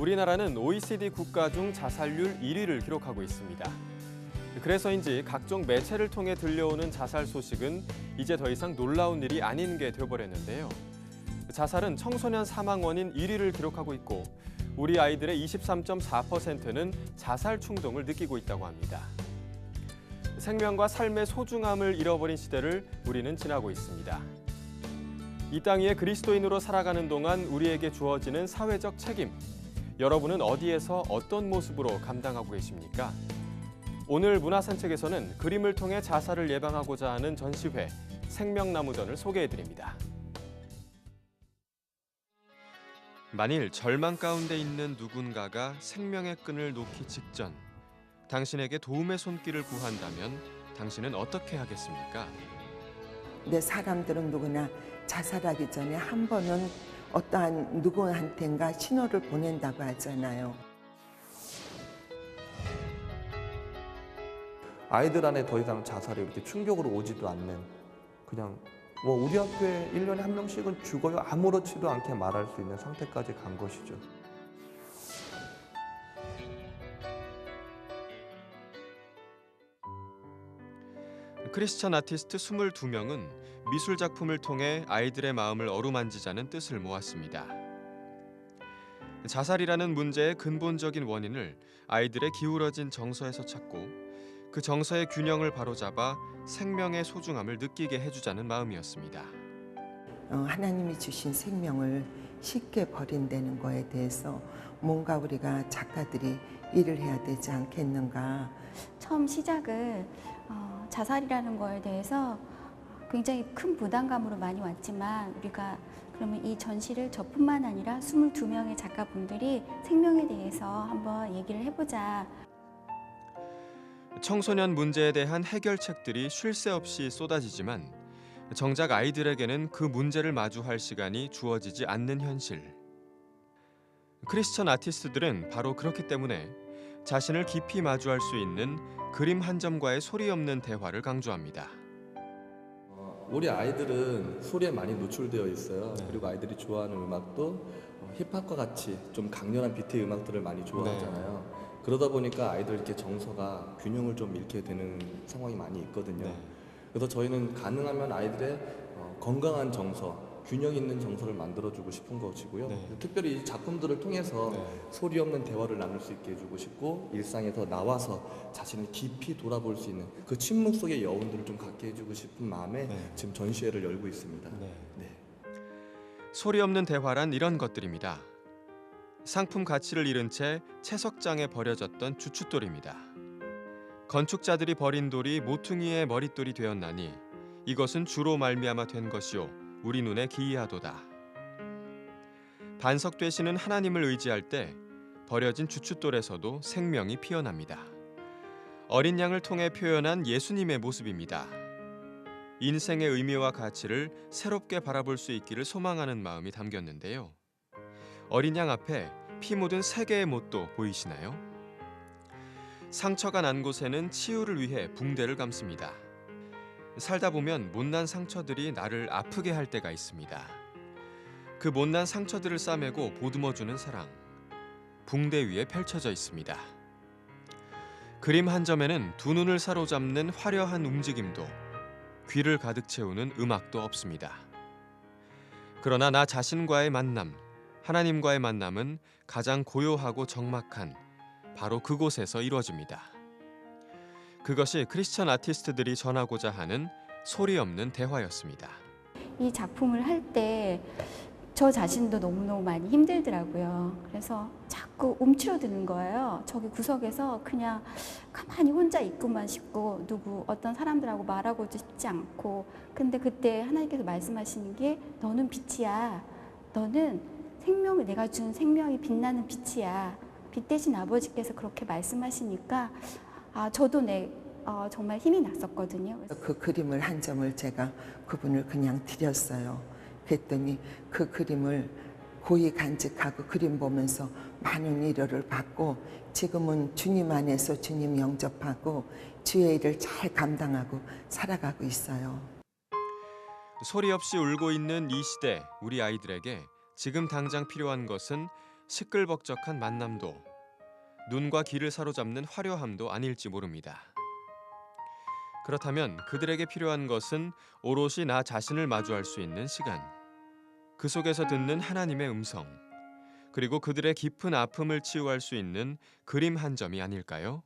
우리나라는 OECD 국가 중 자살률 1위를 기록하고 있습니다. 그래서인지 각종 매체를 통해 들려오는 자살 소식은 이제 더 이상 놀라운 일이 아닌 게 되어버렸는데요. 자살은 청소년 사망 원인 1위를 기록하고 있고 우리 아이들의 23.4%는 자살 충동을 느끼고 있다고 합니다. 생명과 삶의 소중함을 잃어버린 시대를 우리는 지나고 있습니다. 이 땅 위에 그리스도인으로 살아가는 동안 우리에게 주어지는 사회적 책임, 여러분은 어디에서 어떤 모습으로 감당하고 계십니까? 오늘 문화산책에서는 그림을 통해 자살을 예방하고자 하는 전시회 생명나무전을 소개해드립니다. 만일 절망 가운데 있는 누군가가 생명의 끈을 놓기 직전 당신에게 도움의 손길을 구한다면 당신은 어떻게 하겠습니까? 내 사람들은 누구나 자살하기 전에 한 번은 어떠한 누구한텐가 신호를 보낸다고 하잖아요. 아이들 안에 더 이상 자살이 이렇게 충격으로 오지도 않는, 그냥 우리 학교에 1년에 한 명씩은 죽어요 아무렇지도 않게 말할 수 있는 상태까지 간 것이죠. 크리스천 아티스트 22명은 미술 작품을 통해 아이들의 마음을 어루만지자는 뜻을 모았습니다. 자살이라는 문제의 근본적인 원인을 아이들의 기울어진 정서에서 찾고 그 정서의 균형을 바로잡아 생명의 소중함을 느끼게 해주자는 마음이었습니다. 하나님이 주신 생명을 쉽게 버린다는 거에 대해서 뭔가 우리가 작가들이 일을 해야 되지 않겠는가. 처음 시작을 자살이라는 거에 대해서 굉장히 큰 부담감으로 많이 왔지만 우리가 그러면 이 전시를 저뿐만 아니라 22명의 작가분들이 생명에 대해서 한번 얘기를 해보자. 청소년 문제에 대한 해결책들이 쉴 새 없이 쏟아지지만 정작 아이들에게는 그 문제를 마주할 시간이 주어지지 않는 현실. 크리스천 아티스트들은 바로 그렇기 때문에 자신을 깊이 마주할 수 있는 그림 한 점과의 소리 없는 대화를 강조합니다. 우리 아이들은 소리에 많이 노출되어 있어요. 그리고 아이들이 좋아하는 음악도 힙합과 같이 좀 강렬한 비트의 음악들을 많이 좋아하잖아요. 그러다 보니까 아이들 이렇게 정서가 균형을 좀 잃게 되는 상황이 많이 있거든요. 그래서 저희는 가능하면 아이들의 건강한 정서, 균형 있는 정서를 만들어주고 싶은 것이고요. 특별히 이 작품들을 통해서 소리 없는 대화를 나눌 수 있게 해주고 싶고 일상에서 나와서 자신을 깊이 돌아볼 수 있는 그 침묵 속의 여운들을 좀 갖게 해주고 싶은 마음에 지금 전시회를 열고 있습니다. 소리 없는 대화란 이런 것들입니다. 상품 가치를 잃은 채 채석장에 버려졌던 주춧돌입니다. 건축자들이 버린 돌이 모퉁이의 머릿돌이 되었나니 이것은 주로 말미암아 된 것이요 우리 눈에 기이하도다. 반석 되시는 하나님을 의지할 때 버려진 주춧돌에서도 생명이 피어납니다. 어린 양을 통해 표현한 예수님의 모습입니다. 인생의 의미와 가치를 새롭게 바라볼 수 있기를 소망하는 마음이 담겼는데요. 어린 양 앞에 피 묻은 세 개의 못도 보이시나요? 상처가 난 곳에는 치유를 위해 붕대를 감습니다. 살다 보면 못난 상처들이 나를 아프게 할 때가 있습니다. 그 못난 상처들을 싸매고 보듬어주는 사랑, 붕대 위에 펼쳐져 있습니다. 그림 한 점에는 두 눈을 사로잡는 화려한 움직임도, 귀를 가득 채우는 음악도 없습니다. 그러나 나 자신과의 만남, 하나님과의 만남은 가장 고요하고 적막한 바로 그곳에서 이루어집니다. 그것이 크리스천 아티스트들이 전하고자 하는 소리 없는 대화였습니다. 이 작품을 할 때 저 자신도 너무너무 많이 힘들더라고요. 그래서 자꾸 움츠러드는 거예요. 저기 구석에서 그냥 가만히 혼자 있고만 싶고 어떤 사람들하고 말하고도 싶지 않고. 근데 그때 하나님께서 말씀하시는 게 너는 빛이야. 너는 생명을 내가 준 생명이 빛나는 빛이야. 빛 대신 아버지께서 그렇게 말씀하시니까 저도 정말 힘이 났었거든요. 그 그림을 한 점을 제가 그분을 그냥 드렸어요. 그랬더니 그 그림을 고이 간직하고 그림 보면서 많은 위로를 받고 지금은 주님 안에서 주님 영접하고 주의 일을 잘 감당하고 살아가고 있어요. 소리 없이 울고 있는 이 시대 우리 아이들에게 지금 당장 필요한 것은 시끌벅적한 만남도 눈과 귀를 사로잡는 화려함도 아닐지 모릅니다. 그렇다면 그들에게 필요한 것은 오롯이 나 자신을 마주할 수 있는 시간, 그 속에서 듣는 하나님의 음성, 그리고 그들의 깊은 아픔을 치유할 수 있는 그림 한 점이 아닐까요?